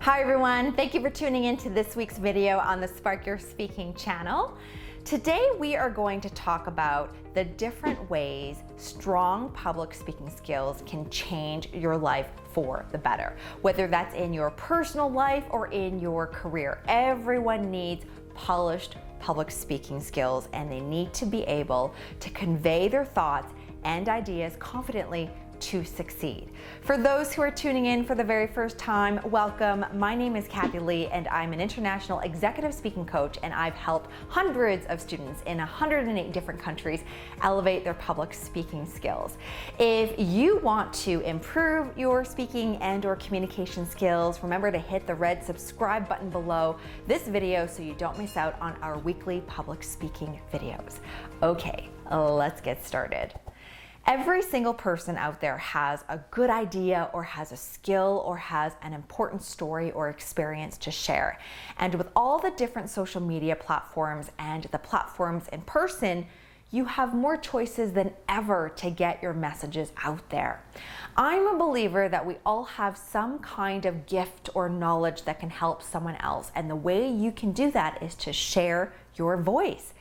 Hi everyone, thank you for tuning in to this week's video on the Spark Your Speaking channel. Today we are going to talk about the different ways strong public speaking skills can change your life for the better. Whether that's in your personal life or in your career, everyone needs polished public speaking skills and they need to be able to convey their thoughts and ideas confidently to succeed. For those who are tuning in for the very first time, welcome. My name is Kathy Lee and I'm an international executive speaking coach, and I've helped hundreds of students in 108 different countries elevate their public speaking skills. If you want to improve your speaking and or communication skills, remember to hit the red subscribe button below this video so you don't miss out on our weekly public speaking videos. Okay, let's get started. Every single person out there has a good idea or has a skill or has an important story or experience to share. And with all the different social media platforms and the platforms in person, you have more choices than ever to get your messages out there. I'm a believer that we all have some kind of gift or knowledge that can help someone else. And the way you can do that is to share your voice.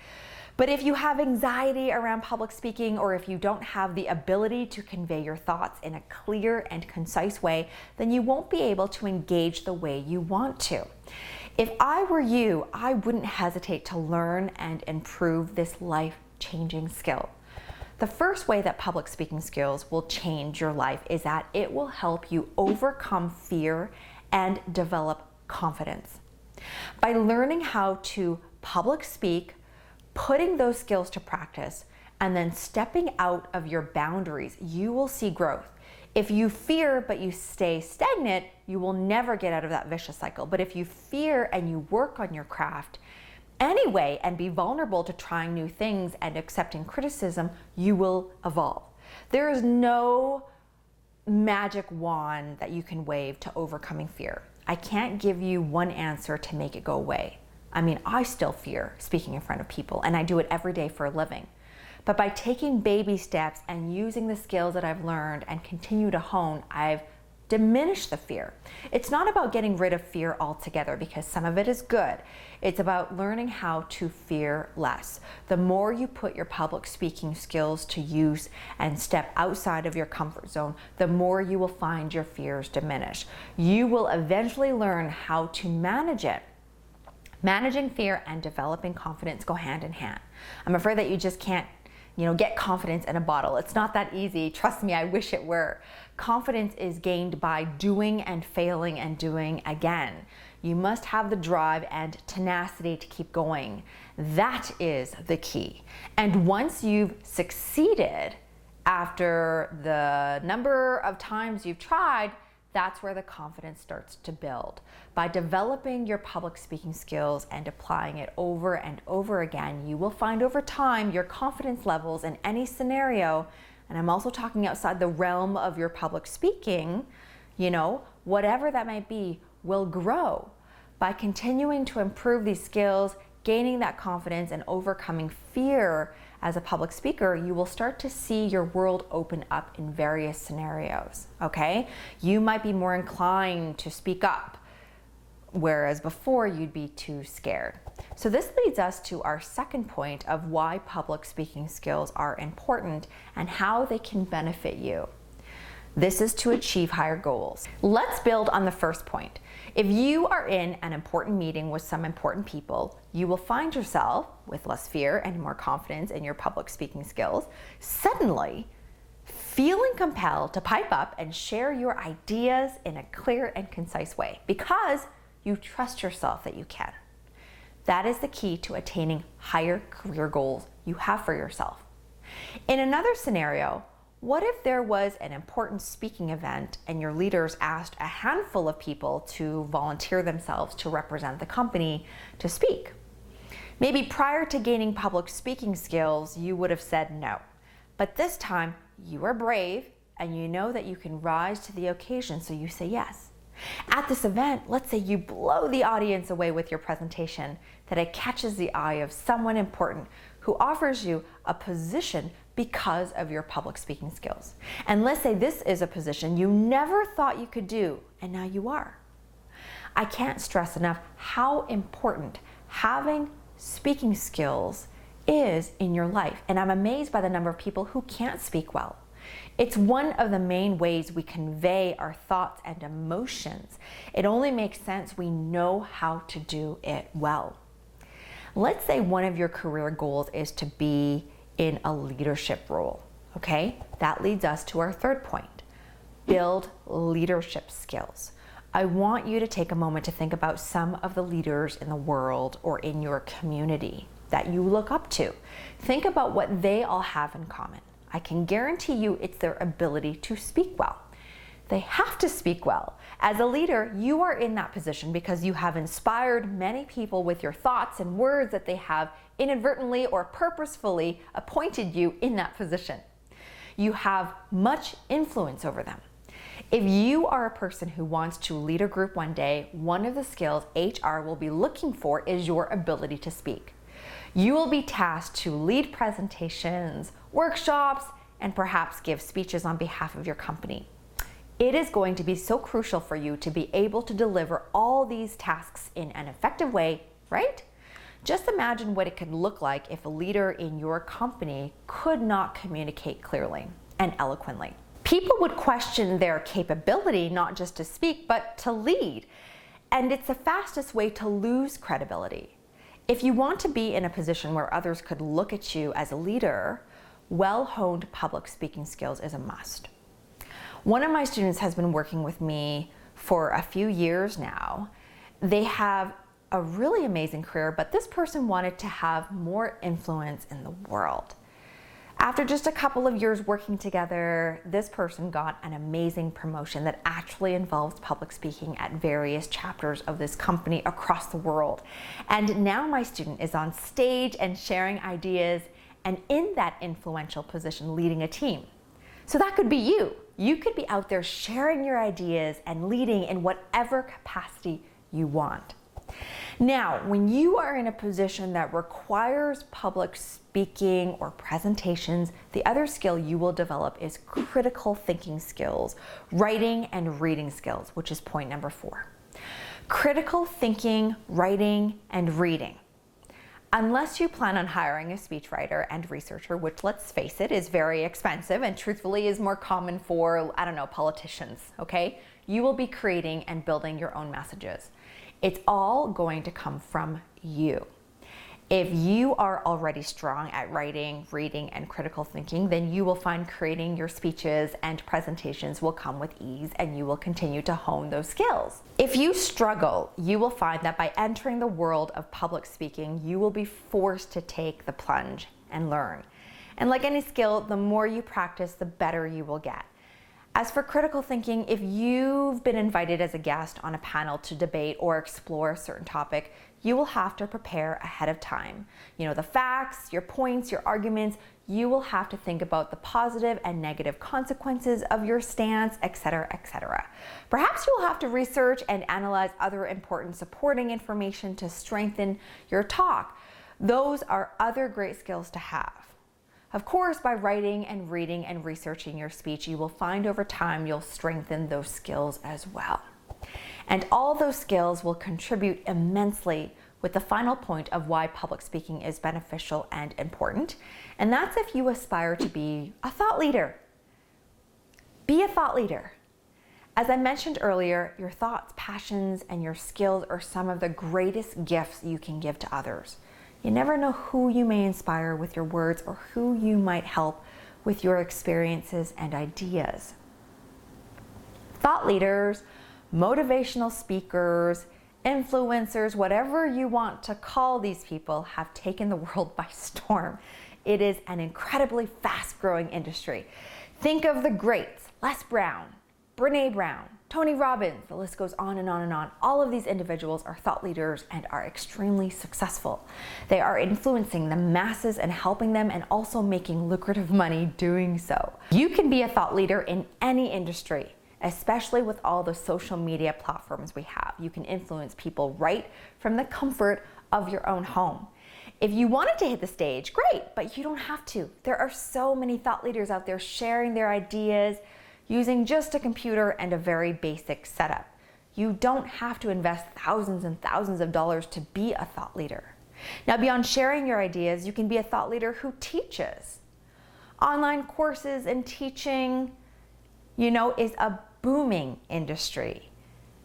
But if you have anxiety around public speaking, or if you don't have the ability to convey your thoughts in a clear and concise way, then you won't be able to engage the way you want to. If I were you, I wouldn't hesitate to learn and improve this life-changing skill. The first way that public speaking skills will change your life is that it will help you overcome fear and develop confidence. By learning how to public speak, putting those skills to practice, and then stepping out of your boundaries, you will see growth. If you fear but you stay stagnant, you will never get out of that vicious cycle. But if you fear and you work on your craft anyway and be vulnerable to trying new things and accepting criticism, you will evolve. There is no magic wand that you can wave to overcoming fear. I can't give you one answer to make it go away. I mean, I still fear speaking in front of people, and I do it every day for a living. But by taking baby steps and using the skills that I've learned and continue to hone, I've diminished the fear. It's not about getting rid of fear altogether, because some of it is good. It's about learning how to fear less. The more you put your public speaking skills to use and step outside of your comfort zone, the more you will find your fears diminish. You will eventually learn how to manage it. Managing fear and developing confidence go hand in hand. I'm afraid that you just can't, get confidence in a bottle. It's not that easy. Trust me, I wish it were. Confidence is gained by doing and failing and doing again. You must have the drive and tenacity to keep going. That is the key. And once you've succeeded after the number of times you've tried, that's where the confidence starts to build. By developing your public speaking skills and applying it over and over again, you will find over time your confidence levels in any scenario, and I'm also talking outside the realm of your public speaking, whatever that might be, will grow. By continuing to improve these skills, gaining that confidence and overcoming fear as a public speaker, you will start to see your world open up in various scenarios, okay? You might be more inclined to speak up, whereas before you'd be too scared. So this leads us to our second point of why public speaking skills are important and how they can benefit you. This is to achieve higher goals. Let's build on the first point. If you are in an important meeting with some important people, you will find yourself with less fear and more confidence in your public speaking skills, suddenly feeling compelled to pipe up and share your ideas in a clear and concise way because you trust yourself that you can. That is the key to attaining higher career goals you have for yourself. In another scenario, what if there was an important speaking event and your leaders asked a handful of people to volunteer themselves to represent the company to speak? Maybe prior to gaining public speaking skills, you would have said no. But this time, you are brave and you know that you can rise to the occasion, so you say yes. At this event, let's say you blow the audience away with your presentation, that it catches the eye of someone important who offers you a position because of your public speaking skills. And let's say this is a position you never thought you could do, and now you are. I can't stress enough how important having speaking skills is in your life. And I'm amazed by the number of people who can't speak well. It's one of the main ways we convey our thoughts and emotions. It only makes sense we know how to do it well. Let's say one of your career goals is to be in a leadership role, okay? That leads us to our third point, build leadership skills. I want you to take a moment to think about some of the leaders in the world or in your community that you look up to. Think about what they all have in common. I can guarantee you it's their ability to speak well. They have to speak well. As a leader, you are in that position because you have inspired many people with your thoughts and words that they have inadvertently or purposefully appointed you in that position. You have much influence over them. If you are a person who wants to lead a group one day, one of the skills HR will be looking for is your ability to speak. You will be tasked to lead presentations, workshops, and perhaps give speeches on behalf of your company. It is going to be so crucial for you to be able to deliver all these tasks in an effective way, right? Just imagine what it could look like if a leader in your company could not communicate clearly and eloquently. People would question their capability not just to speak, but to lead. And it's the fastest way to lose credibility. If you want to be in a position where others could look at you as a leader, well-honed public speaking skills is a must. One of my students has been working with me for a few years now. They have a really amazing career, but this person wanted to have more influence in the world. After just a couple of years working together, this person got an amazing promotion that actually involves public speaking at various chapters of this company across the world. And now my student is on stage and sharing ideas and in that influential position leading a team. So that could be you. You could be out there sharing your ideas and leading in whatever capacity you want. Now, when you are in a position that requires public speaking or presentations, the other skill you will develop is critical thinking skills, writing and reading skills, which is point number 4. Critical thinking, writing, and reading. Unless you plan on hiring a speechwriter and researcher, which, let's face it, is very expensive and truthfully is more common for, politicians, okay? You will be creating and building your own messages. It's all going to come from you. If you are already strong at writing, reading, and critical thinking, then you will find creating your speeches and presentations will come with ease and you will continue to hone those skills. If you struggle, you will find that by entering the world of public speaking, you will be forced to take the plunge and learn. And like any skill, the more you practice, the better you will get. As for critical thinking, if you've been invited as a guest on a panel to debate or explore a certain topic, you will have to prepare ahead of time. You know, the facts, your points, your arguments, you will have to think about the positive and negative consequences of your stance, etc., etc. Perhaps you will have to research and analyze other important supporting information to strengthen your talk. Those are other great skills to have. Of course, by writing and reading and researching your speech, you will find over time you'll strengthen those skills as well. And all those skills will contribute immensely with the final point of why public speaking is beneficial and important. And that's if you aspire to be a thought leader. Be a thought leader. As I mentioned earlier, your thoughts, passions, and your skills are some of the greatest gifts you can give to others. You never know who you may inspire with your words or who you might help with your experiences and ideas. Thought leaders, motivational speakers, influencers, whatever you want to call these people, have taken the world by storm. It is an incredibly fast-growing industry. Think of the greats, Les Brown, Brene Brown, Tony Robbins, the list goes on and on and on. All of these individuals are thought leaders and are extremely successful. They are influencing the masses and helping them and also making lucrative money doing so. You can be a thought leader in any industry, especially with all the social media platforms we have. You can influence people right from the comfort of your own home. If you wanted to hit the stage, great, but you don't have to. There are so many thought leaders out there sharing their ideas, using just a computer and a very basic setup. You don't have to invest thousands and thousands of dollars to be a thought leader. Now, beyond sharing your ideas, you can be a thought leader who teaches. Online courses and teaching, is a booming industry.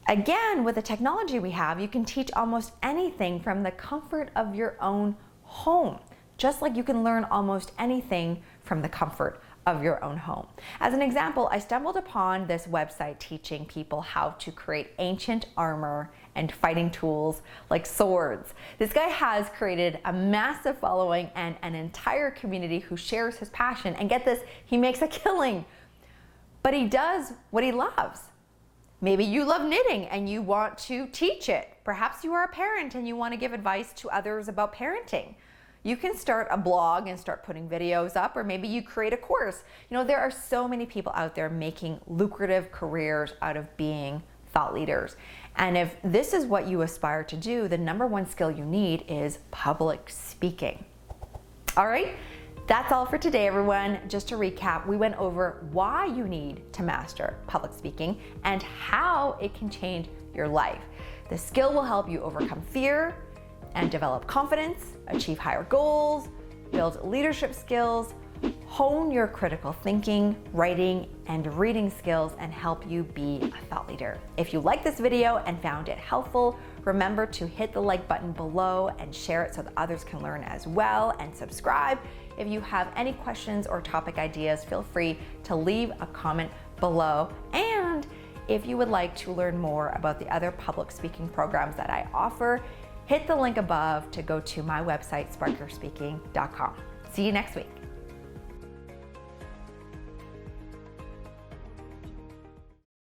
Again, with the technology we have, you can teach almost anything from the comfort of your own home, just like you can learn almost anything from the comfort of your own home. As an example, I stumbled upon this website teaching people how to create ancient armor and fighting tools like swords. This guy has created a massive following and an entire community who shares his passion. And get this, he makes a killing, but he does what he loves. Maybe you love knitting and you want to teach it. Perhaps you are a parent and you want to give advice to others about parenting. You can start a blog and start putting videos up, or maybe you create a course. There are so many people out there making lucrative careers out of being thought leaders. And if this is what you aspire to do, the number one skill you need is public speaking. All right, that's all for today, everyone. Just to recap, we went over why you need to master public speaking and how it can change your life. The skill will help you overcome fear and develop confidence, achieve higher goals, build leadership skills, hone your critical thinking, writing, and reading skills, and help you be a thought leader. If you liked this video and found it helpful, remember to hit the like button below and share it so that others can learn as well, and subscribe. If you have any questions or topic ideas, feel free to leave a comment below. And if you would like to learn more about the other public speaking programs that I offer, hit the link above to go to my website, sparkyourspeaking.com. See you next week.